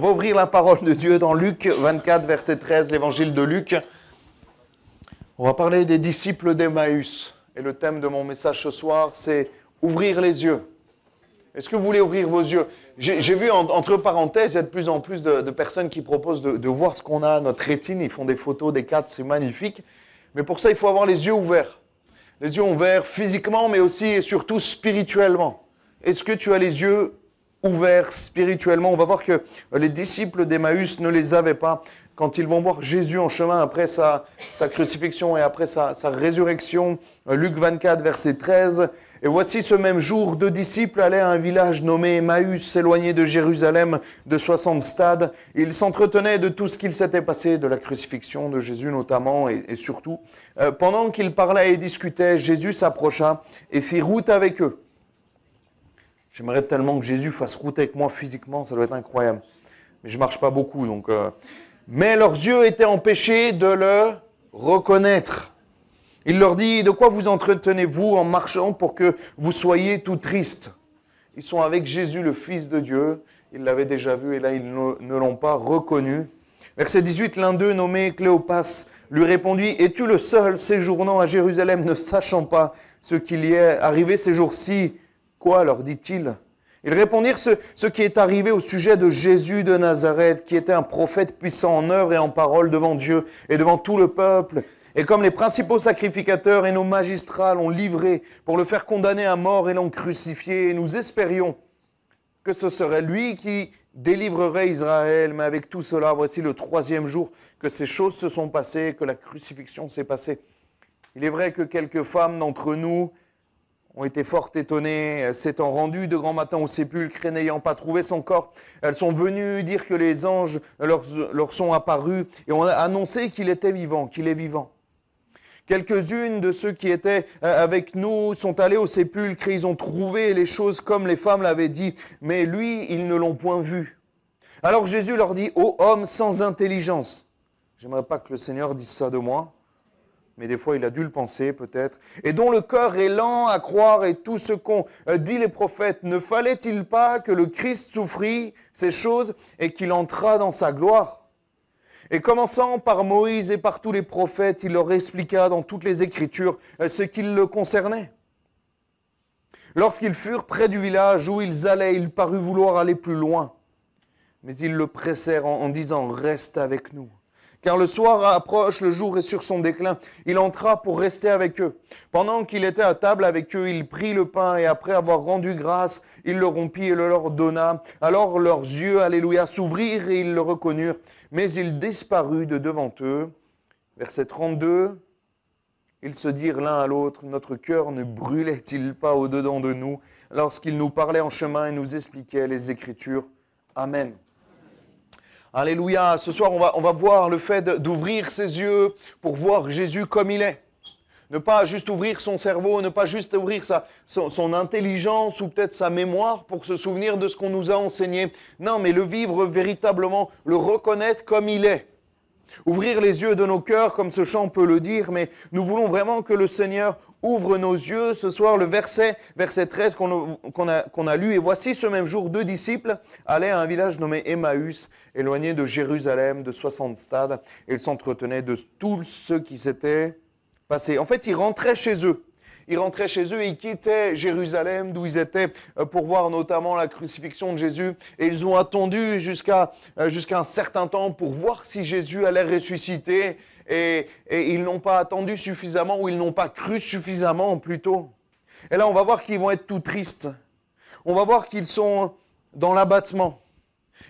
va ouvrir la parole de Dieu dans Luc 24, verset 13, l'évangile de Luc. On va parler des disciples d'Emmaüs. Et le thème de mon message ce soir, c'est ouvrir les yeux. Est-ce que vous voulez ouvrir vos yeux? J'ai vu entre parenthèses, il y a de plus en plus de personnes qui proposent de voir ce qu'on a à notre rétine. Ils font des photos, des cadres, c'est magnifique. Mais pour ça, il faut avoir les yeux ouverts. Les yeux ouverts physiquement, mais aussi et surtout spirituellement. Est-ce que tu as les yeux ouverts spirituellement? On va voir que les disciples d'Emmaüs ne les avaient pas. Quand ils vont voir Jésus en chemin après sa crucifixion et après sa résurrection, Luc 24, verset 13. Et voici ce même jour, 2 disciples allaient à un village nommé Emmaüs, éloigné de Jérusalem de 60 stades. Ils s'entretenaient de tout ce qu'il s'était passé, de la crucifixion de Jésus notamment et surtout. Pendant qu'ils parlaient et discutaient, Jésus s'approcha et fit route avec eux. J'aimerais tellement que Jésus fasse route avec moi physiquement, ça doit être incroyable. Mais je ne marche pas beaucoup, donc... Mais leurs yeux étaient empêchés de le reconnaître. Il leur dit, de quoi vous entretenez-vous en marchant pour que vous soyez tout tristes? Ils sont avec Jésus, le Fils de Dieu. Ils l'avaient déjà vu et là, ils ne l'ont pas reconnu. Verset 18, l'un d'eux, nommé Cléopas, lui répondit, es-tu le seul séjournant à Jérusalem, ne sachant pas ce qu'il y est arrivé ces jours-ci? Quoi, leur dit-il? Ils répondirent ce qui est arrivé au sujet de Jésus de Nazareth, qui était un prophète puissant en œuvre et en parole devant Dieu et devant tout le peuple. Et comme les principaux sacrificateurs et nos magistrats l'ont livré pour le faire condamner à mort et l'ont crucifié, et nous espérions que ce serait lui qui délivrerait Israël. Mais avec tout cela, voici le 3e jour que ces choses se sont passées, que la crucifixion s'est passée. Il est vrai que quelques femmes d'entre nous ont été fort étonnées, s'étant rendues de grand matin au sépulcre et n'ayant pas trouvé son corps. Elles sont venues dire que les anges leur sont apparus et ont annoncé qu'il était vivant, qu'il est vivant. Quelques-unes de ceux qui étaient avec nous sont allés au sépulcre et ils ont trouvé les choses comme les femmes l'avaient dit, mais lui, ils ne l'ont point vu. Alors Jésus leur dit, ô homme sans intelligence, j'aimerais pas que le Seigneur dise ça de moi, mais des fois il a dû le penser peut-être, et dont le cœur est lent à croire et tout ce qu'ont dit les prophètes, ne fallait-il pas que le Christ souffrit ces choses et qu'il entrât dans sa gloire? Et commençant par Moïse et par tous les prophètes, il leur expliqua dans toutes les Écritures ce qui le concernait. Lorsqu'ils furent près du village où ils allaient, il parut vouloir aller plus loin, mais ils le pressèrent en disant « Reste avec nous ». Car le soir approche, le jour est sur son déclin. Il entra pour rester avec eux. Pendant qu'il était à table avec eux, il prit le pain et après avoir rendu grâce, il le rompit et le leur donna. Alors leurs yeux, alléluia, s'ouvrirent et ils le reconnurent. Mais il disparut de devant eux. Verset 32, ils se dirent l'un à l'autre, notre cœur ne brûlait-il pas au-dedans de nous lorsqu'il nous parlait en chemin et nous expliquait les Écritures? Amen. Alléluia. Ce soir, on va voir le fait d'ouvrir ses yeux pour voir Jésus comme il est. Ne pas juste ouvrir son cerveau, ne pas juste ouvrir son intelligence ou peut-être sa mémoire pour se souvenir de ce qu'on nous a enseigné. Non, mais le vivre véritablement, le reconnaître comme il est. Ouvrir les yeux de nos cœurs, comme ce chant peut le dire, mais nous voulons vraiment que le Seigneur ouvre nos yeux. Ce soir, le verset 13 qu'on a lu. Et voici ce même jour, 2 disciples allaient à un village nommé Emmaüs, éloigné de Jérusalem de 60 stades. Et ils s'entretenaient de tout ce qui s'était passé. En fait, ils rentraient chez eux. Ils rentraient chez eux et ils quittaient Jérusalem, d'où ils étaient, pour voir notamment la crucifixion de Jésus. Et ils ont attendu jusqu'à un certain temps pour voir si Jésus allait ressusciter. Et ils n'ont pas attendu suffisamment, ou ils n'ont pas cru suffisamment plutôt. Et là, on va voir qu'ils vont être tout tristes. On va voir qu'ils sont dans l'abattement.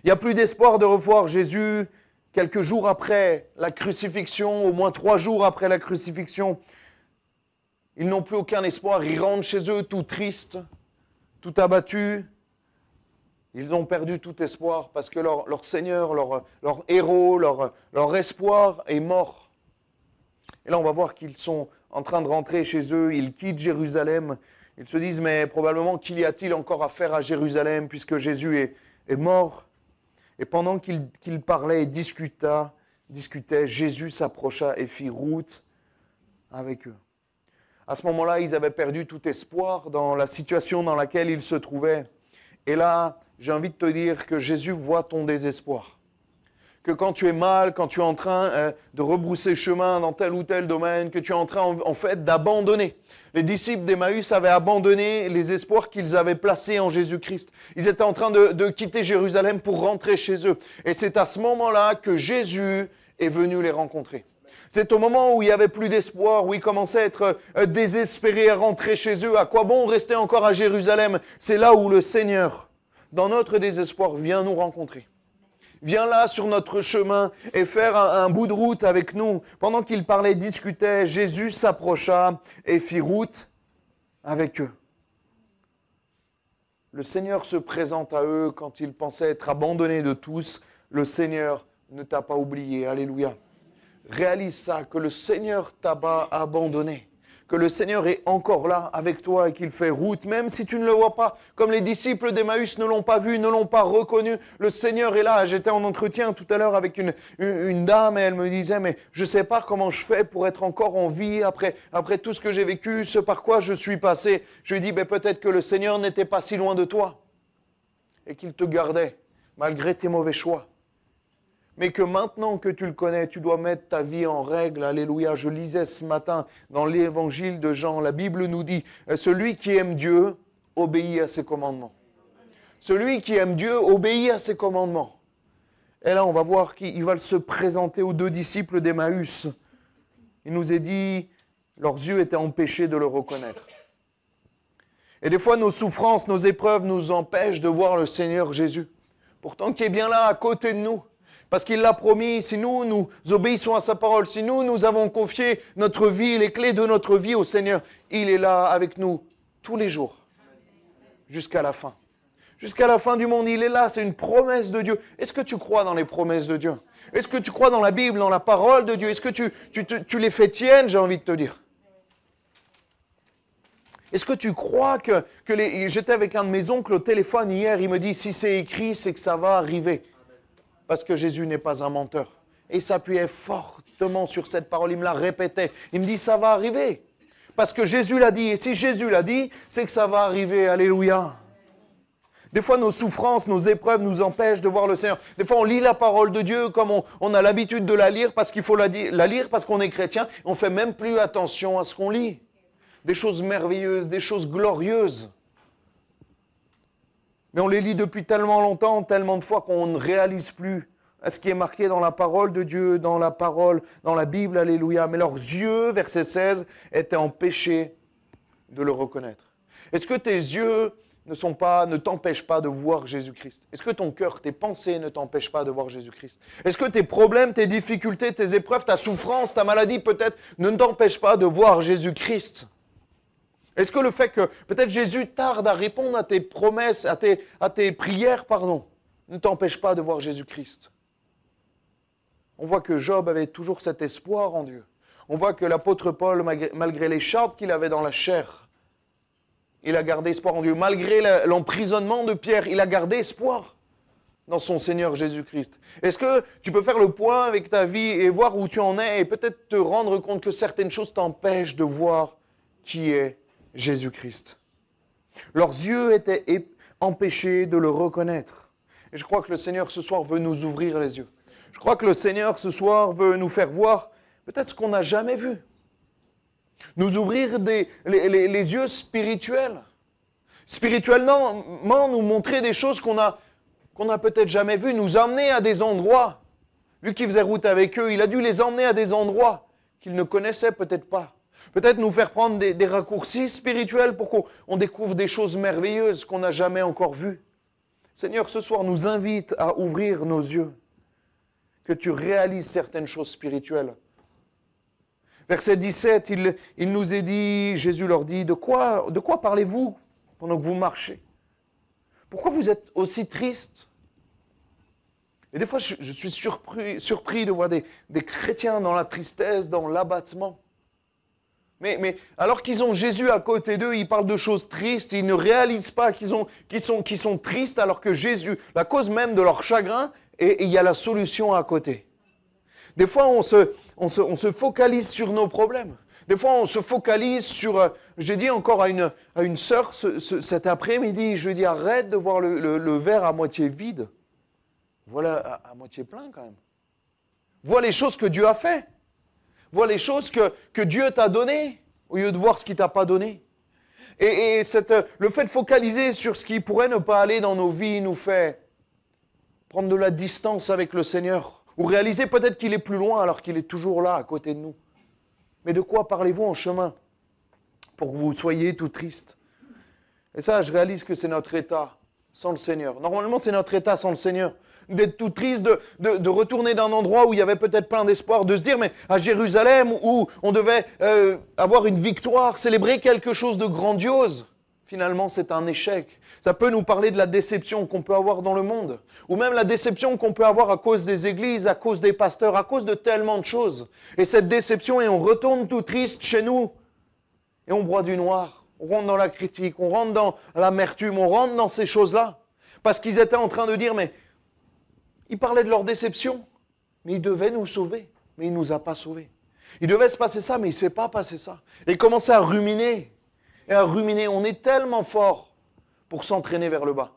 Il n'y a plus d'espoir de revoir Jésus quelques jours après la crucifixion, au moins 3 jours après la crucifixion. Ils n'ont plus aucun espoir, ils rentrent chez eux tout tristes, tout abattus. Ils ont perdu tout espoir parce que leur Seigneur, leur héros, leur espoir est mort. Et là, on va voir qu'ils sont en train de rentrer chez eux, ils quittent Jérusalem. Ils se disent, mais probablement qu'il y a-t-il encore à faire à Jérusalem puisque Jésus est mort. Et pendant qu'ils parlaient et discutaient, Jésus s'approcha et fit route avec eux. À ce moment-là, ils avaient perdu tout espoir dans la situation dans laquelle ils se trouvaient. Et là, j'ai envie de te dire que Jésus voit ton désespoir. Que quand tu es mal, quand tu es en train de rebrousser chemin dans tel ou tel domaine, que tu es en train en fait d'abandonner. Les disciples d'Emmaüs avaient abandonné les espoirs qu'ils avaient placés en Jésus-Christ. Ils étaient en train de quitter Jérusalem pour rentrer chez eux. Et c'est à ce moment-là que Jésus est venu les rencontrer. C'est au moment où il n'y avait plus d'espoir, où ils commençaient à être désespérés à rentrer chez eux. À quoi bon rester encore à Jérusalem? C'est là où le Seigneur, dans notre désespoir, vient nous rencontrer. Viens là sur notre chemin et faire un bout de route avec nous. Pendant qu'ils parlaient, discutaient, Jésus s'approcha et fit route avec eux. Le Seigneur se présente à eux quand ils pensaient être abandonnés de tous. Le Seigneur ne t'a pas oublié. Alléluia. Réalise ça, que le Seigneur t'a pas abandonné. Que le Seigneur est encore là avec toi et qu'il fait route, même si tu ne le vois pas. Comme les disciples d'Emmaüs ne l'ont pas vu, ne l'ont pas reconnu, le Seigneur est là. J'étais en entretien tout à l'heure avec une dame et elle me disait, mais je ne sais pas comment je fais pour être encore en vie après tout ce que j'ai vécu, ce par quoi je suis passé. Je lui dis, peut-être que le Seigneur n'était pas si loin de toi et qu'il te gardait malgré tes mauvais choix. Mais que maintenant que tu le connais, tu dois mettre ta vie en règle. Alléluia. Je lisais ce matin dans l'évangile de Jean, la Bible nous dit, celui qui aime Dieu obéit à ses commandements. Celui qui aime Dieu obéit à ses commandements. Et là, on va voir qu'il va se présenter aux deux disciples d'Emmaüs. Il nous est dit, leurs yeux étaient empêchés de le reconnaître. Et des fois, nos souffrances, nos épreuves nous empêchent de voir le Seigneur Jésus. Pourtant, qui est bien là à côté de nous. Parce qu'il l'a promis, si nous obéissons à sa parole, si nous avons confié notre vie, les clés de notre vie au Seigneur, il est là avec nous tous les jours, jusqu'à la fin. Jusqu'à la fin du monde, il est là, c'est une promesse de Dieu. Est-ce que tu crois dans les promesses de Dieu? Est-ce que tu crois dans la Bible, dans la parole de Dieu? Est-ce que tu les fais tiennes, j'ai envie de te dire? Est-ce que tu crois que j'étais avec un de mes oncles au téléphone hier, il me dit, si c'est écrit, c'est que ça va arriver. Parce que Jésus n'est pas un menteur. Et il s'appuyait fortement sur cette parole, il me la répétait. Il me dit, ça va arriver. Parce que Jésus l'a dit. Et si Jésus l'a dit, c'est que ça va arriver. Alléluia. Des fois, nos souffrances, nos épreuves nous empêchent de voir le Seigneur. Des fois, on lit la parole de Dieu comme on a l'habitude de la lire parce qu'il faut la lire parce qu'on est chrétien. On ne fait même plus attention à ce qu'on lit. Des choses merveilleuses, des choses glorieuses. Mais on les lit depuis tellement longtemps, tellement de fois qu'on ne réalise plus ce qui est marqué dans la parole de Dieu, dans la parole, dans la Bible, alléluia. Mais leurs yeux, verset 16, étaient empêchés de le reconnaître. Est-ce que tes yeux ne t'empêchent pas de voir Jésus-Christ? Est-ce que ton cœur, tes pensées ne t'empêchent pas de voir Jésus-Christ? Est-ce que tes problèmes, tes difficultés, tes épreuves, ta souffrance, ta maladie peut-être ne t'empêchent pas de voir Jésus-Christ? Est-ce que le fait que peut-être Jésus tarde à répondre à tes promesses, à tes prières, ne t'empêche pas de voir Jésus-Christ? On voit que Job avait toujours cet espoir en Dieu. On voit que l'apôtre Paul, malgré les chartes qu'il avait dans la chair, il a gardé espoir en Dieu. Malgré l'emprisonnement de Pierre, il a gardé espoir dans son Seigneur Jésus-Christ. Est-ce que tu peux faire le point avec ta vie et voir où tu en es et peut-être te rendre compte que certaines choses t'empêchent de voir qui est Jésus-Christ? Leurs yeux étaient empêchés de le reconnaître. Et je crois que le Seigneur ce soir veut nous ouvrir les yeux. Je crois que le Seigneur ce soir veut nous faire voir peut-être ce qu'on n'a jamais vu. Nous ouvrir les yeux spirituels. Spirituellement, nous montrer des choses qu'on a peut-être jamais vues, nous emmener à des endroits. Vu qu'il faisait route avec eux, il a dû les emmener à des endroits qu'ils ne connaissaient peut-être pas. Peut-être nous faire prendre des raccourcis spirituels pour qu'on découvre des choses merveilleuses qu'on n'a jamais encore vues. Seigneur, ce soir, nous invite à ouvrir nos yeux, que tu réalises certaines choses spirituelles. Verset 17, il nous est dit, Jésus leur dit, de quoi parlez-vous pendant que vous marchez? Pourquoi vous êtes aussi tristes? Et des fois, je suis surpris de voir des chrétiens dans la tristesse, dans l'abattement. Mais alors qu'ils ont Jésus à côté d'eux, ils parlent de choses tristes, ils ne réalisent pas qu'ils sont tristes alors que Jésus, la cause même de leur chagrin, et il y a la solution à côté. Des fois, on se focalise sur nos problèmes. Des fois, on se focalise sur J'ai dit encore à une sœur cet après-midi, je lui ai dit, arrête de voir le verre à moitié vide. Voilà à moitié plein quand même. Vois les choses que Dieu a fait. Vois les choses que Dieu t'a données, au lieu de voir ce qu'il ne t'a pas donné. Et le fait de focaliser sur ce qui pourrait ne pas aller dans nos vies nous fait prendre de la distance avec le Seigneur. Ou réaliser peut-être qu'il est plus loin alors qu'il est toujours là, à côté de nous. Mais de quoi parlez-vous en chemin pour que vous soyez tout triste? Et ça, je réalise que c'est notre état sans le Seigneur. Normalement, c'est notre état sans le Seigneur. D'être tout triste, de retourner d'un endroit où il y avait peut-être plein d'espoir, de se dire, mais à Jérusalem, où on devait avoir une victoire, célébrer quelque chose de grandiose, finalement, c'est un échec. Ça peut nous parler de la déception qu'on peut avoir dans le monde, ou même la déception qu'on peut avoir à cause des églises, à cause des pasteurs, à cause de tellement de choses. Et cette déception, et on retourne tout triste chez nous, et on broie du noir, on rentre dans la critique, on rentre dans l'amertume, on rentre dans ces choses-là, parce qu'ils étaient en train de dire, mais ils parlaient de leur déception, mais ils devaient nous sauver, mais il ne nous a pas sauvés. Il devait se passer ça, mais il ne s'est pas passé ça. Et ils commençaient à ruminer, et à ruminer. On est tellement fort pour s'entraîner vers le bas.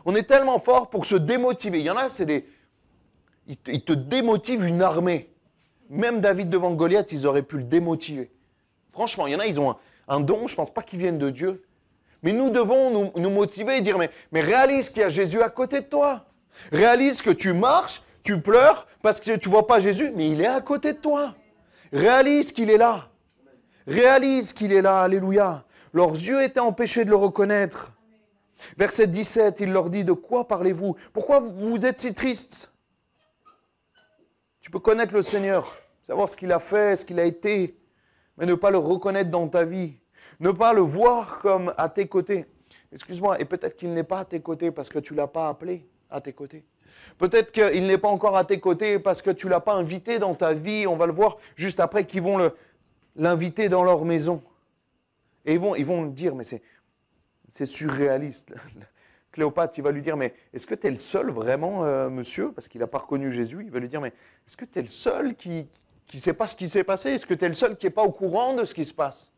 On est tellement fort pour se démotiver. Il y en a, ils te démotivent une armée. Même David devant Goliath, ils auraient pu le démotiver. Franchement, il y en a, ils ont un don, je ne pense pas qu'ils viennent de Dieu. Mais nous devons nous motiver et dire, mais réalise qu'il y a Jésus à côté de toi. Réalise que tu marches, tu pleures parce que tu ne vois pas Jésus, mais il est à côté de toi. Réalise qu'il est là. Réalise qu'il est là, alléluia. Leurs yeux étaient empêchés de le reconnaître. Verset 17, il leur dit, de quoi parlez-vous? Pourquoi vous êtes si tristes? Tu peux connaître le Seigneur, savoir ce qu'il a fait, ce qu'il a été, mais ne pas le reconnaître dans ta vie. Ne pas le voir comme à tes côtés. Excuse-moi, et peut-être qu'il n'est pas à tes côtés parce que tu ne l'as pas appelé à tes côtés. Peut-être qu'il n'est pas encore à tes côtés parce que tu ne l'as pas invité dans ta vie. On va le voir juste après qu'ils vont l'inviter dans leur maison. Et ils vont le dire, mais c'est surréaliste. Cléopâtre, il va lui dire, mais est-ce que tu es le seul vraiment, monsieur? Parce qu'il n'a pas reconnu Jésus. Il va lui dire, mais est-ce que tu es le seul qui ne sait pas ce qui s'est passé? Est-ce que tu es le seul qui n'est pas au courant de ce qui se passe?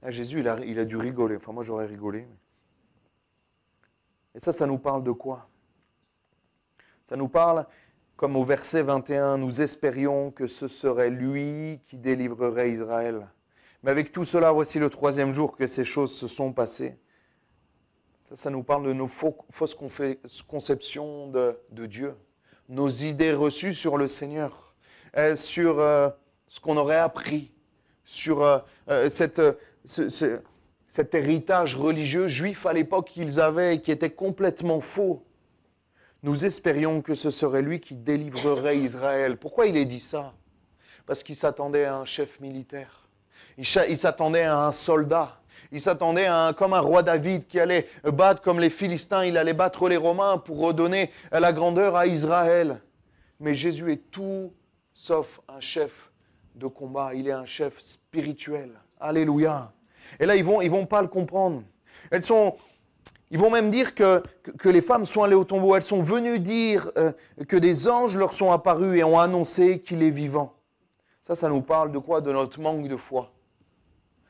Là, Jésus, il a dû rigoler. Enfin, moi, j'aurais rigolé. Et ça nous parle de quoi? Ça nous parle, comme au verset 21, nous espérions que ce serait lui qui délivrerait Israël. Mais avec tout cela, voici le 3e jour que ces choses se sont passées. Ça nous parle de nos fausses conceptions de Dieu, nos idées reçues sur le Seigneur, sur ce qu'on aurait appris, sur cet héritage religieux juif à l'époque qu'ils avaient et qui était complètement faux. Nous espérions que ce serait lui qui délivrerait Israël. Pourquoi il a dit ça? Parce qu'il s'attendait à un chef militaire. Il s'attendait à un soldat. Il s'attendait comme un roi David qui allait battre comme les Philistins. Il allait battre les Romains pour redonner la grandeur à Israël. Mais Jésus est tout sauf un chef de combat. Il est un chef spirituel. Alléluia. Et là, ils vont pas le comprendre. Ils vont même dire que les femmes sont allées au tombeau. Elles sont venues dire que des anges leur sont apparus et ont annoncé qu'il est vivant. Ça nous parle de quoi? De notre manque de foi.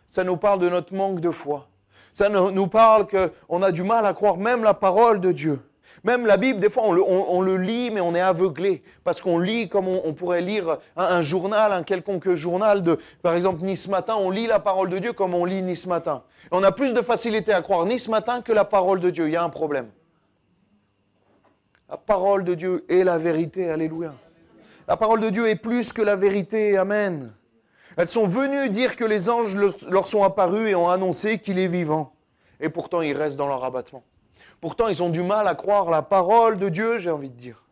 Ça nous parle de notre manque de foi. Ça nous parle qu'on a du mal à croire même la parole de Dieu. Même la Bible, des fois, on le lit, mais on est aveuglé. Parce qu'on lit comme on pourrait lire un journal, un quelconque journal par exemple, Nice Matin. On lit la parole de Dieu comme on lit Nice Matin. Et on a plus de facilité à croire Nice Matin que la parole de Dieu. Il y a un problème. La parole de Dieu est la vérité. Alléluia. La parole de Dieu est plus que la vérité. Amen. Elles sont venues dire que les anges leur sont apparus et ont annoncé qu'il est vivant. Et pourtant, ils restent dans leur abattement. Pourtant, ils ont du mal à croire la parole de Dieu, j'ai envie de dire.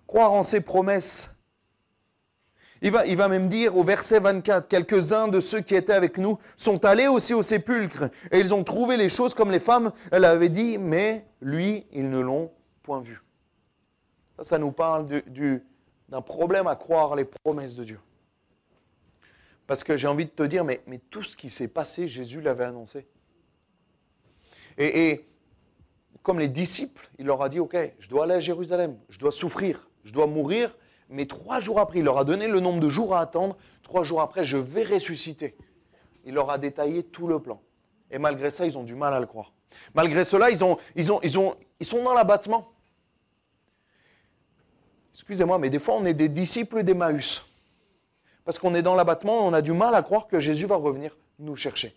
Croire en ses promesses. Il va même dire au verset 24, « Quelques-uns de ceux qui étaient avec nous sont allés aussi au sépulcre, et ils ont trouvé les choses comme les femmes l'avaient dit, mais lui, ils ne l'ont point vu. » Ça nous parle d'un problème à croire les promesses de Dieu. Parce que j'ai envie de te dire, mais tout ce qui s'est passé, Jésus l'avait annoncé. Et comme les disciples, il leur a dit, ok, je dois aller à Jérusalem, je dois souffrir, je dois mourir, mais 3 jours après, il leur a donné le nombre de jours à attendre, 3 jours après, je vais ressusciter. Il leur a détaillé tout le plan. Et malgré ça, ils ont du mal à le croire. Malgré cela, ils sont dans l'abattement. Excusez-moi, mais des fois, on est des disciples d'Emmaüs. Parce qu'on est dans l'abattement, on a du mal à croire que Jésus va revenir nous chercher.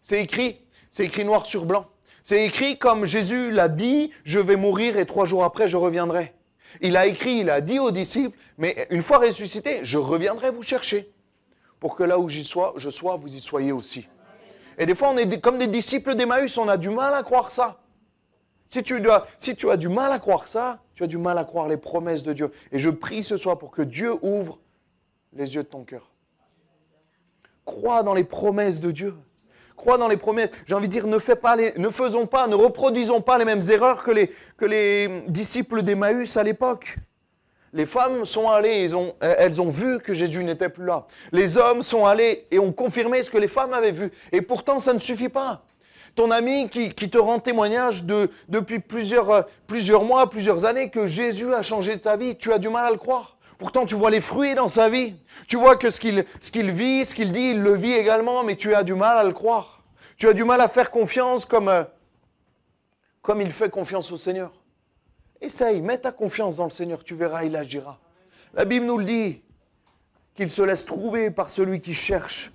C'est écrit noir sur blanc. C'est écrit comme Jésus l'a dit, je vais mourir et 3 jours après, je reviendrai. Il a écrit, il a dit aux disciples, mais une fois ressuscité, je reviendrai vous chercher. Pour que là où je sois, vous y soyez aussi. Et des fois, on est comme des disciples d'Emmaüs, on a du mal à croire ça. Si tu as du mal à croire ça, tu as du mal à croire les promesses de Dieu. Et je prie ce soir pour que Dieu ouvre les yeux de ton cœur. Crois dans les promesses de Dieu. Crois dans les promesses. J'ai envie de dire, ne reproduisons pas les mêmes erreurs que les disciples d'Emmaüs à l'époque. Les femmes sont allées, elles ont vu que Jésus n'était plus là. Les hommes sont allés et ont confirmé ce que les femmes avaient vu. Et pourtant, ça ne suffit pas. Ton ami qui te rend témoignage depuis plusieurs mois, plusieurs années, que Jésus a changé ta vie, tu as du mal à le croire. Pourtant, tu vois les fruits dans sa vie. Tu vois que ce qu'il vit, ce qu'il dit, il le vit également, mais tu as du mal à le croire. Tu as du mal à faire confiance comme il fait confiance au Seigneur. Essaye, mets ta confiance dans le Seigneur, tu verras, il agira. La Bible nous le dit, qu'il se laisse trouver par celui qui cherche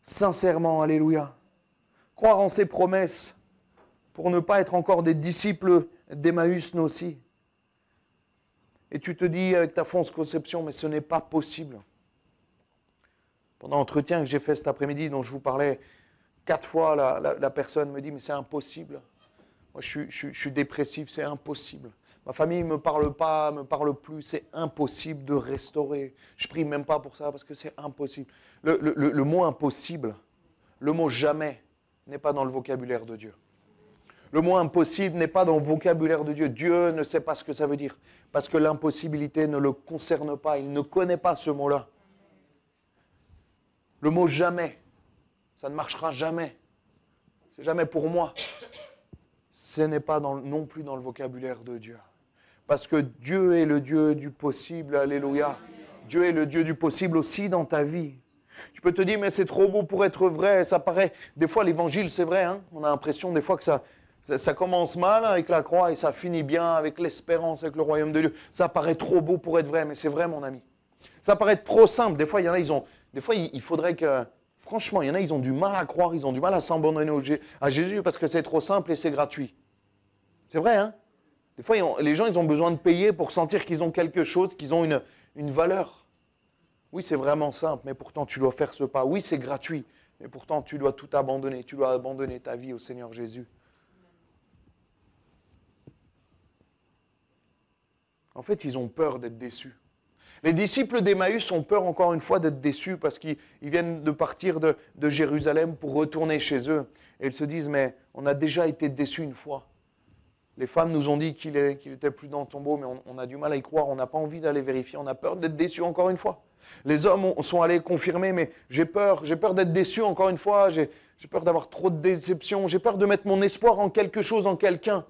sincèrement, alléluia. Croire en ses promesses pour ne pas être encore des disciples d'Emmaüs, nous aussi. Et tu te dis avec ta fausse conception, mais ce n'est pas possible. Pendant l'entretien que j'ai fait cet après-midi, dont je vous parlais 4 fois, la personne me dit, mais c'est impossible. Moi, je suis dépressif, c'est impossible. Ma famille ne me parle pas, me parle plus, c'est impossible de restaurer. Je ne prie même pas pour ça parce que c'est impossible. Le mot impossible, le mot jamais n'est pas dans le vocabulaire de Dieu. Le mot impossible n'est pas dans le vocabulaire de Dieu. Dieu ne sait pas ce que ça veut dire. Parce que l'impossibilité ne le concerne pas. Il ne connaît pas ce mot-là. Le mot jamais, ça ne marchera jamais. C'est jamais pour moi. Ce n'est pas non plus dans le vocabulaire de Dieu. Parce que Dieu est le Dieu du possible. Alléluia. Dieu est le Dieu du possible aussi dans ta vie. Tu peux te dire, mais c'est trop beau pour être vrai. Ça paraît, des fois l'évangile c'est vrai. Hein, on a l'impression des fois que ça commence mal avec la croix et ça finit bien avec l'espérance, avec le royaume de Dieu. Ça paraît trop beau pour être vrai, mais c'est vrai mon ami. Ça paraît trop simple. Des fois, il faudrait que... Franchement, il y en a, ils ont du mal à croire, ils ont du mal à s'abandonner à Jésus parce que c'est trop simple et c'est gratuit. C'est vrai, hein? Des fois, les gens, ils ont besoin de payer pour sentir qu'ils ont quelque chose, qu'ils ont une valeur. Oui, c'est vraiment simple, mais pourtant, tu dois faire ce pas. Oui, c'est gratuit, mais pourtant, tu dois tout abandonner. Tu dois abandonner ta vie au Seigneur Jésus. En fait, ils ont peur d'être déçus. Les disciples d'Emmaüs ont peur encore une fois d'être déçus parce qu'ils viennent de partir de Jérusalem pour retourner chez eux. Et ils se disent, mais on a déjà été déçus une fois. Les femmes nous ont dit qu'il n'était plus dans le tombeau, mais on a du mal à y croire, on n'a pas envie d'aller vérifier, on a peur d'être déçus encore une fois. Les hommes sont allés confirmer, mais j'ai peur d'être déçu encore une fois, j'ai peur d'avoir trop de déception, j'ai peur de mettre mon espoir en quelque chose, en quelqu'un.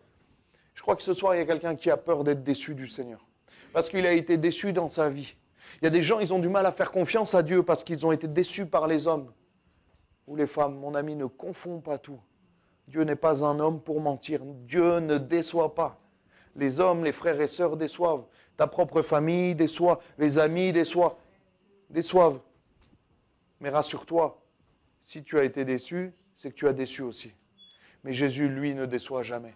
Je crois que ce soir, il y a quelqu'un qui a peur d'être déçu du Seigneur. Parce qu'il a été déçu dans sa vie. Il y a des gens, ils ont du mal à faire confiance à Dieu parce qu'ils ont été déçus par les hommes. Ou les femmes, mon ami, ne confond pas tout. Dieu n'est pas un homme pour mentir. Dieu ne déçoit pas. Les hommes, les frères et sœurs déçoivent. Ta propre famille déçoit. Les amis déçoivent. Mais rassure-toi, si tu as été déçu, c'est que tu as déçu aussi. Mais Jésus, lui, ne déçoit jamais.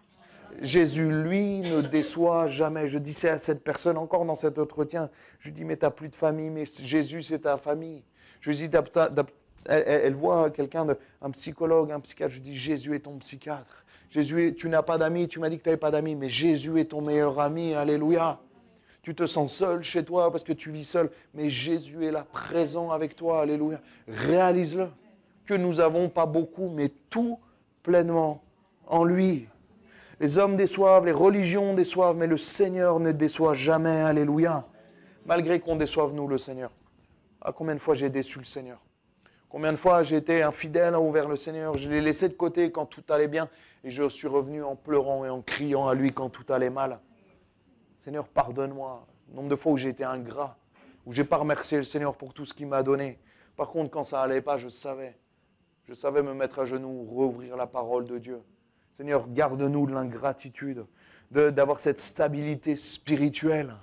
Jésus, lui, ne déçoit jamais. Je disais à cette personne encore dans cet entretien, je dis, mais tu n'as plus de famille, mais Jésus, c'est ta famille. Je dis, elle voit quelqu'un, un psychologue, un psychiatre, je dis, Jésus est ton psychiatre. Jésus, tu n'as pas d'amis, tu m'as dit que tu n'avais pas d'amis, mais Jésus est ton meilleur ami, alléluia. Tu te sens seul chez toi parce que tu vis seul, mais Jésus est là, présent avec toi, alléluia. Réalise-le, que nous n'avons pas beaucoup, mais tout pleinement en lui. Les hommes déçoivent, les religions déçoivent, mais le Seigneur ne déçoit jamais, alléluia. Malgré qu'on déçoive nous le Seigneur. Ah, combien de fois j'ai déçu le Seigneur? Combien de fois j'ai été infidèle envers le Seigneur? Je l'ai laissé de côté quand tout allait bien et je suis revenu en pleurant et en criant à lui quand tout allait mal. Seigneur, pardonne-moi. Le nombre de fois où j'ai été ingrat, où je n'ai pas remercié le Seigneur pour tout ce qu'il m'a donné. Par contre, quand ça n'allait pas, je savais. Je savais me mettre à genoux, rouvrir la parole de Dieu. Seigneur, garde-nous de l'ingratitude, d'avoir cette stabilité spirituelle.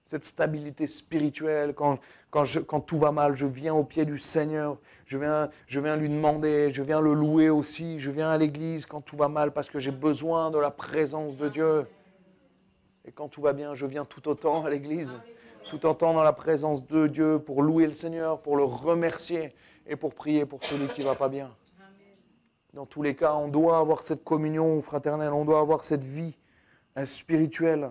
Cette stabilité spirituelle, quand tout va mal, je viens au pied du Seigneur, je viens lui demander, je viens le louer aussi, je viens à l'église quand tout va mal parce que j'ai besoin de la présence de Dieu. Et quand tout va bien, je viens tout autant à l'église, tout autant dans la présence de Dieu pour louer le Seigneur, pour le remercier et pour prier pour celui qui ne va pas bien. Dans tous les cas, on doit avoir cette communion fraternelle, on doit avoir cette vie spirituelle.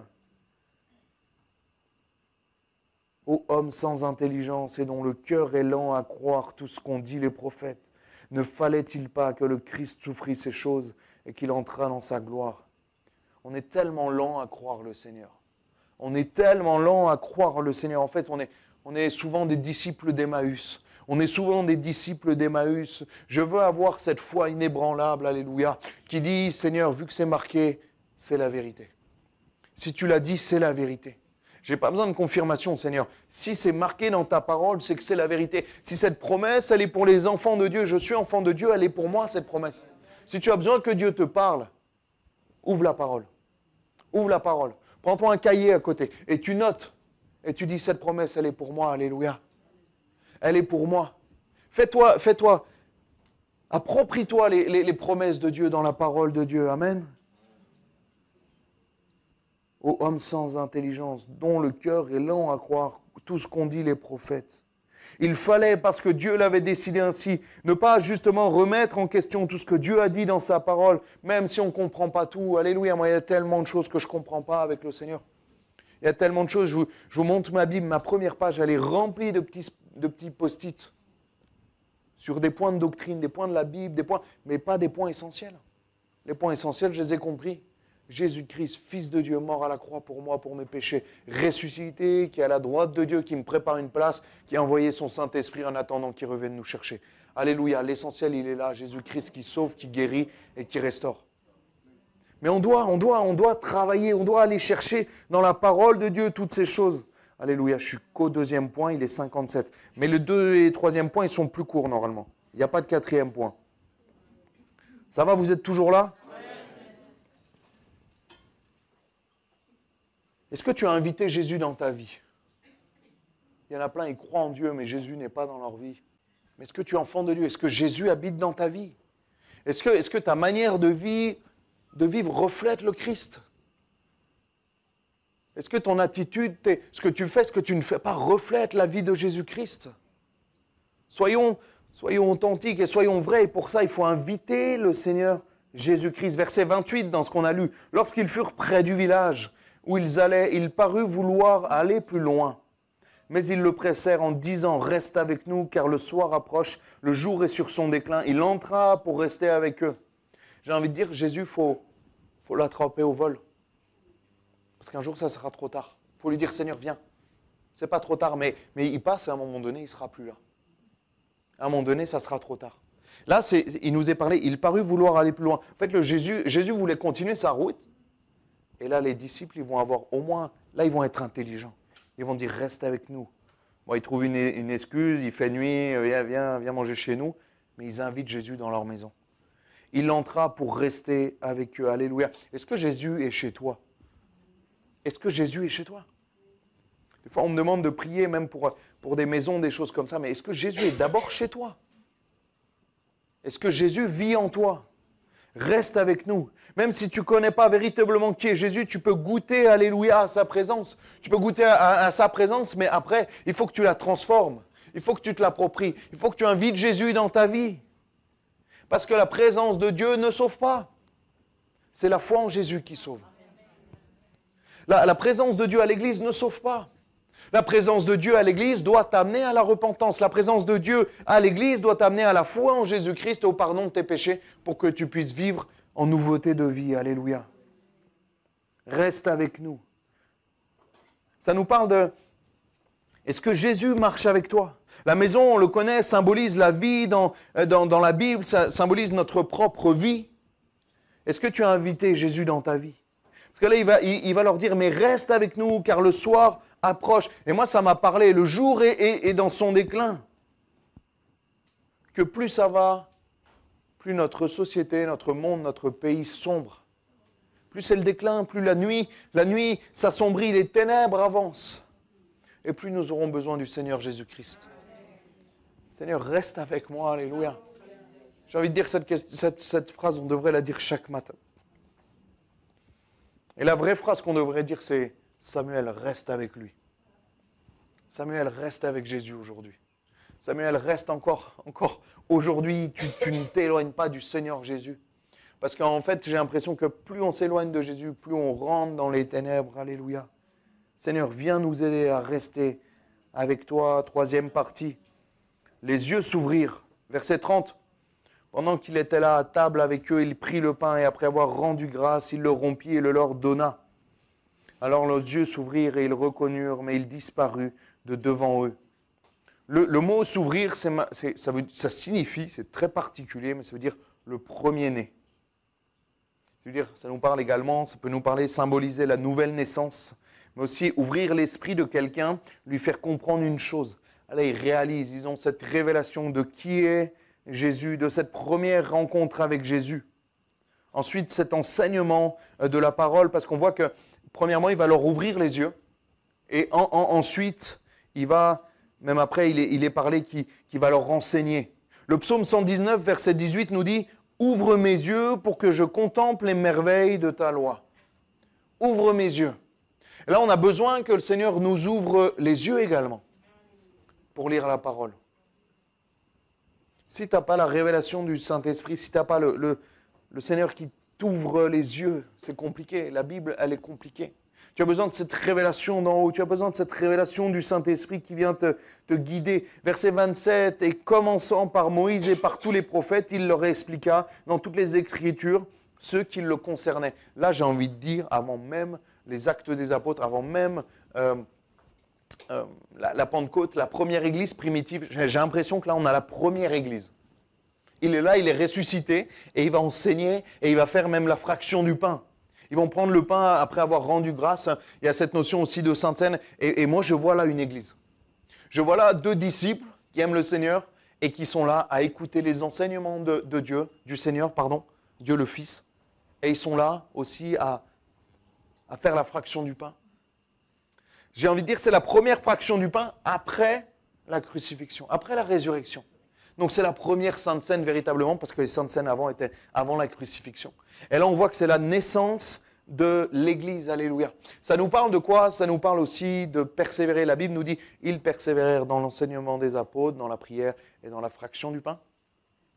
Ô homme sans intelligence et dont le cœur est lent à croire tout ce qu'ont dit les prophètes, ne fallait-il pas que le Christ souffrit ces choses et qu'il entrât dans sa gloire? On est tellement lent à croire le Seigneur. On est tellement lent à croire le Seigneur. En fait, on est souvent des disciples d'Emmaüs. On est souvent des disciples d'Emmaüs. Je veux avoir cette foi inébranlable, alléluia, qui dit, Seigneur, vu que c'est marqué, c'est la vérité. Si tu l'as dit, c'est la vérité. Je n'ai pas besoin de confirmation, Seigneur. Si c'est marqué dans ta parole, c'est que c'est la vérité. Si cette promesse, elle est pour les enfants de Dieu, je suis enfant de Dieu, elle est pour moi, cette promesse. Si tu as besoin que Dieu te parle, ouvre la parole. Ouvre la parole. Prends-toi un cahier à côté et tu notes. Et tu dis, cette promesse, elle est pour moi, alléluia. Elle est pour moi. Fais-toi, approprie-toi les promesses de Dieu dans la parole de Dieu. Amen. Ô homme sans intelligence, dont le cœur est lent à croire tout ce qu'ont dit les prophètes. Il fallait, parce que Dieu l'avait décidé ainsi, ne pas justement remettre en question tout ce que Dieu a dit dans sa parole, même si on ne comprend pas tout. Alléluia, moi il y a tellement de choses que je ne comprends pas avec le Seigneur. Il y a tellement de choses, je vous montre ma Bible, ma première page, elle est remplie de petits post-it sur des points de doctrine, des points de la Bible, mais pas des points essentiels. Les points essentiels, je les ai compris. Jésus-Christ, Fils de Dieu, mort à la croix pour moi, pour mes péchés, ressuscité, qui est à la droite de Dieu, qui me prépare une place, qui a envoyé son Saint-Esprit en attendant qu'il revienne nous chercher. Alléluia, l'essentiel, il est là, Jésus-Christ qui sauve, qui guérit et qui restaure. Mais on doit travailler, on doit aller chercher dans la parole de Dieu toutes ces choses. Alléluia, je suis qu'au deuxième point, il est 57. Mais le 2 et 3e point, ils sont plus courts normalement. Il n'y a pas de 4e point. Ça va, vous êtes toujours là ? Est-ce que tu as invité Jésus dans ta vie? Il y en a plein, ils croient en Dieu, mais Jésus n'est pas dans leur vie. Mais est-ce que tu es enfant de Dieu? Est-ce que Jésus habite dans ta vie? Est-ce que ta manière de vivre reflète le Christ? Est-ce que ton attitude, ce que tu fais, ce que tu ne fais pas, reflète la vie de Jésus-Christ? Soyons authentiques et soyons vrais. Et pour ça, il faut inviter le Seigneur Jésus-Christ. Verset 28 dans ce qu'on a lu. Lorsqu'ils furent près du village où ils allaient, il parut vouloir aller plus loin. Mais ils le pressèrent en disant, reste avec nous, car le soir approche, le jour est sur son déclin. Il entra pour rester avec eux. J'ai envie de dire, Jésus, faut l'attraper au vol. Parce qu'un jour, ça sera trop tard. Il faut lui dire, Seigneur, viens. C'est pas trop tard, mais il passe et à un moment donné, il ne sera plus là. À un moment donné, ça sera trop tard. Là, il nous est parlé, il parut vouloir aller plus loin. En fait, Jésus voulait continuer sa route. Et là, les disciples, ils vont avoir au moins, là, ils vont être intelligents. Ils vont dire, reste avec nous. Bon, ils trouvent une excuse, il fait nuit, viens manger chez nous. Mais ils invitent Jésus dans leur maison. Il entra pour rester avec eux. Alléluia. Est-ce que Jésus est chez toi? Est-ce que Jésus est chez toi? Des fois, on me demande de prier même pour des maisons, des choses comme ça. Mais est-ce que Jésus est d'abord chez toi? Est-ce que Jésus vit en toi? Reste avec nous. Même si tu ne connais pas véritablement qui est Jésus, tu peux goûter, alléluia, à sa présence. Tu peux goûter à sa présence, mais après, il faut que tu la transformes. Il faut que tu te l'appropries. Il faut que tu invites Jésus dans ta vie. Parce que la présence de Dieu ne sauve pas. C'est la foi en Jésus qui sauve. La présence de Dieu à l'église ne sauve pas. La présence de Dieu à l'église doit t'amener à la repentance. La présence de Dieu à l'église doit t'amener à la foi en Jésus-Christ et au pardon de tes péchés pour que tu puisses vivre en nouveauté de vie. Alléluia. Reste avec nous. Ça nous parle de... Est-ce que Jésus marche avec toi? La maison, on le connaît, symbolise la vie dans la Bible, ça symbolise notre propre vie. Est-ce que tu as invité Jésus dans ta vie? Parce que là, il va leur dire, mais reste avec nous, car le soir approche. Et moi, ça m'a parlé, le jour est dans son déclin. que plus ça va, plus notre société, notre monde, notre pays sombre. Plus c'est le déclin, plus la nuit s'assombrit, les ténèbres avancent. Et plus nous aurons besoin du Seigneur Jésus-Christ. Seigneur, reste avec moi, alléluia. J'ai envie de dire cette phrase, on devrait la dire chaque matin. Et la vraie phrase qu'on devrait dire, c'est « Samuel, reste avec lui ». Samuel, reste avec Jésus aujourd'hui. Samuel, reste encore aujourd'hui, tu ne t'éloignes pas du Seigneur Jésus. Parce qu'en fait, j'ai l'impression que plus on s'éloigne de Jésus, plus on rentre dans les ténèbres. Alléluia. Seigneur, viens nous aider à rester avec toi. Troisième partie. Les yeux s'ouvrirent. Verset 30. Pendant qu'il était là à table avec eux, il prit le pain et après avoir rendu grâce, il le rompit et le leur donna. Alors leurs yeux s'ouvrirent et ils reconnurent, mais il disparut de devant eux. Le mot s'ouvrir, ça signifie, c'est très particulier, mais ça veut dire le premier-né. Ça nous parle également, ça peut nous parler, symboliser la nouvelle naissance, mais aussi ouvrir l'esprit de quelqu'un, lui faire comprendre une chose. Là, ils réalisent, ils ont cette révélation de qui est Jésus, de cette première rencontre avec Jésus. Ensuite, cet enseignement de la parole, parce qu'on voit que, premièrement, il va leur ouvrir les yeux, et ensuite, il va, même après, il est parlé qui va leur renseigner. Le psaume 119, verset 18, nous dit « Ouvre mes yeux pour que je contemple les merveilles de ta loi. » Ouvre mes yeux. Et là, on a besoin que le Seigneur nous ouvre les yeux également pour lire la parole. Si tu n'as pas la révélation du Saint-Esprit, si tu n'as pas le Seigneur qui t'ouvre les yeux, c'est compliqué. La Bible, elle est compliquée. Tu as besoin de cette révélation d'en haut. Tu as besoin de cette révélation du Saint-Esprit qui vient te guider. Verset 27, « Et commençant par Moïse et par tous les prophètes, il leur expliqua dans toutes les Écritures ce qui le concernait. » Là, j'ai envie de dire, avant même les actes des apôtres, avant même la Pentecôte, la première église primitive, j'ai l'impression que là, on a la première église. Il est là, il est ressuscité, et il va enseigner, et il va faire même la fraction du pain. Ils vont prendre le pain après avoir rendu grâce. Il y a cette notion aussi de Sainte Seine. Et moi, je vois là une église. Je vois là 2 disciples qui aiment le Seigneur et qui sont là à écouter les enseignements de Dieu, du Seigneur, pardon, Dieu le Fils. Et ils sont là aussi à faire la fraction du pain. J'ai envie de dire, c'est la première fraction du pain après la crucifixion, après la résurrection. Donc c'est la première Sainte Seine véritablement, parce que les Saintes Seines avant étaient avant la crucifixion. Et là on voit que c'est la naissance de l'Église, alléluia. Ça nous parle de quoi? Ça nous parle aussi de persévérer. La Bible nous dit, ils persévérèrent dans l'enseignement des apôtres, dans la prière et dans la fraction du pain.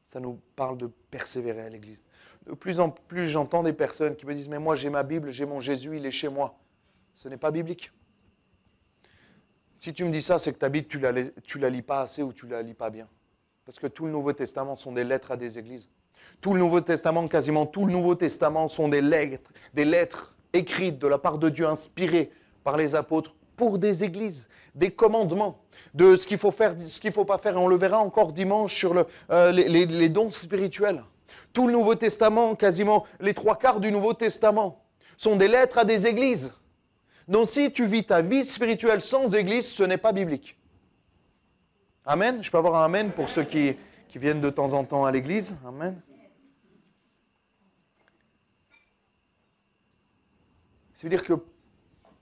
Ça nous parle de persévérer à l'Église. De plus en plus j'entends des personnes qui me disent, mais moi j'ai ma Bible, j'ai mon Jésus, il est chez moi. Ce n'est pas biblique. Si tu me dis ça, c'est que ta Bible, tu la lis pas assez ou tu la lis pas bien. Parce que tout le Nouveau Testament sont des lettres à des églises. Tout le Nouveau Testament, quasiment tout le Nouveau Testament sont des lettres écrites de la part de Dieu, inspirées par les apôtres pour des églises, des commandements de ce qu'il faut faire, ce qu'il ne faut pas faire. Et on le verra encore dimanche sur les dons spirituels. Tout le Nouveau Testament, quasiment les 3/4 du Nouveau Testament, sont des lettres à des églises. Donc si tu vis ta vie spirituelle sans église, ce n'est pas biblique. Amen. Je peux avoir un amen pour ceux qui viennent de temps en temps à l'église. Amen. Ça veut dire que,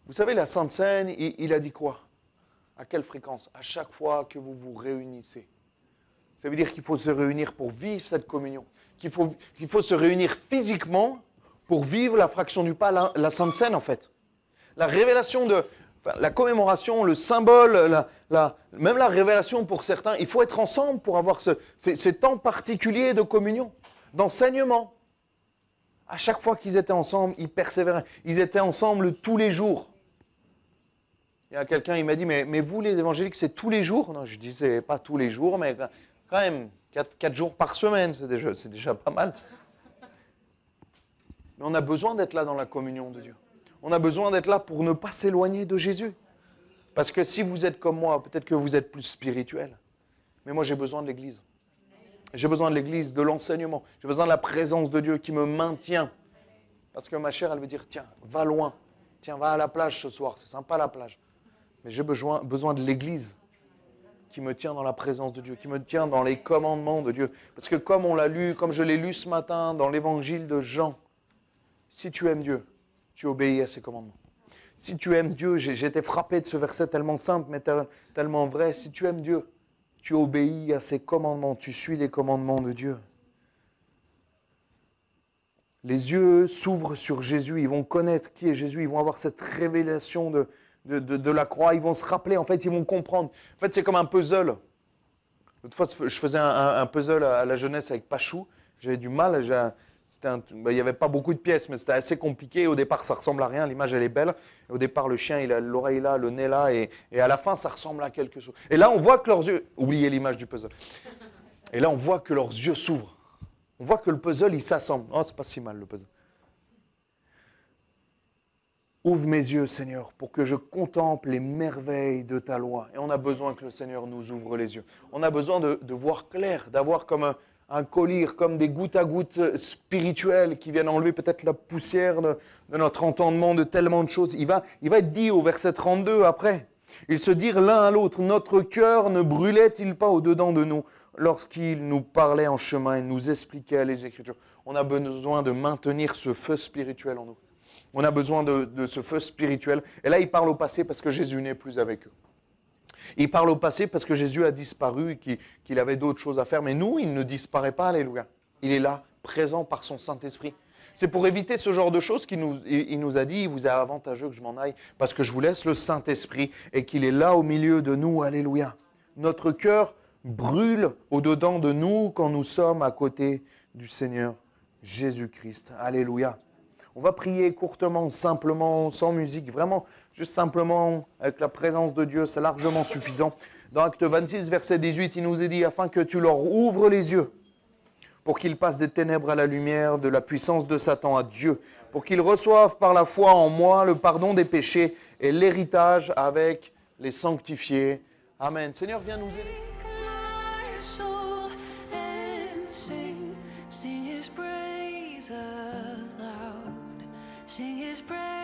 vous savez, la Sainte Seine, il a dit quoi? À quelle fréquence? À chaque fois que vous vous réunissez. Ça veut dire qu'il faut se réunir pour vivre cette communion. Qu'il faut se réunir physiquement pour vivre la fraction du pain, la Sainte Seine en fait. La révélation la commémoration, le symbole, même la révélation pour certains, il faut être ensemble pour avoir ces temps particuliers de communion, d'enseignement. À chaque fois qu'ils étaient ensemble, ils persévéraient. Ils étaient ensemble tous les jours. Il y a quelqu'un, il m'a dit, mais vous les évangéliques, c'est tous les jours? Non, je dis, c'est pas tous les jours, mais quand même, 4 jours par semaine, c'est déjà pas mal. Mais on a besoin d'être là dans la communion de Dieu. On a besoin d'être là pour ne pas s'éloigner de Jésus. Parce que si vous êtes comme moi, peut-être que vous êtes plus spirituel. Mais moi, j'ai besoin de l'Église. J'ai besoin de l'Église, de l'enseignement. J'ai besoin de la présence de Dieu qui me maintient. Parce que ma chair, elle veut dire, tiens, va loin. Tiens, va à la plage ce soir. C'est sympa la plage. Mais j'ai besoin de l'Église. qui me tient dans la présence de Dieu, qui me tient dans les commandements de Dieu. Parce que comme on l'a lu, comme je l'ai lu ce matin dans l'évangile de Jean, si tu aimes Dieu, tu obéis à ses commandements. Si tu aimes Dieu, j'ai été frappé de ce verset tellement simple, mais tellement vrai. Si tu aimes Dieu, tu obéis à ses commandements, tu suis les commandements de Dieu. Les yeux s'ouvrent sur Jésus, ils vont connaître qui est Jésus, ils vont avoir cette révélation de la croix, ils vont se rappeler, en fait, ils vont comprendre. En fait, c'est comme un puzzle. L'autre fois, je faisais un puzzle à la jeunesse avec Pachou, j'avais du mal, il n'y avait pas beaucoup de pièces, mais c'était assez compliqué. Au départ, ça ressemble à rien, l'image elle est belle. Au départ, le chien, il a l'oreille là, le nez là, et à la fin, ça ressemble à quelque chose. Et là, on voit que leurs yeux, oubliez l'image du puzzle. Et là, on voit que leurs yeux s'ouvrent. On voit que le puzzle, il s'assemble. Oh, c'est pas si mal le puzzle. Ouvre mes yeux, Seigneur, pour que je contemple les merveilles de ta loi. Et on a besoin que le Seigneur nous ouvre les yeux. On a besoin de voir clair, d'avoir comme un collier, comme des gouttes à gouttes spirituelles qui viennent enlever peut-être la poussière de notre entendement de tellement de choses. Il va être dit au verset 32 après. Ils se dirent l'un à l'autre, notre cœur ne brûlait-il pas au-dedans de nous lorsqu'il nous parlait en chemin et nous expliquait les Écritures. On a besoin de maintenir ce feu spirituel en nous. On a besoin de ce feu spirituel. Et là, il parle au passé parce que Jésus n'est plus avec eux. Il parle au passé parce que Jésus a disparu et qu'il avait d'autres choses à faire. Mais nous, il ne disparaît pas, alléluia. Il est là, présent par son Saint-Esprit. C'est pour éviter ce genre de choses qu'il nous a dit, il vous est avantageux que je m'en aille parce que je vous laisse le Saint-Esprit et qu'il est là au milieu de nous, alléluia. Notre cœur brûle au-dedans de nous quand nous sommes à côté du Seigneur Jésus-Christ. Alléluia. On va prier courtement, simplement, sans musique, vraiment, juste simplement avec la présence de Dieu, c'est largement suffisant. Dans Acte 26, verset 18, il nous est dit, afin que tu leur ouvres les yeux, pour qu'ils passent des ténèbres à la lumière, de la puissance de Satan à Dieu, pour qu'ils reçoivent par la foi en moi le pardon des péchés et l'héritage avec les sanctifiés. Amen. Seigneur, viens nous aider. Sing his praise aloud. Sing his praise.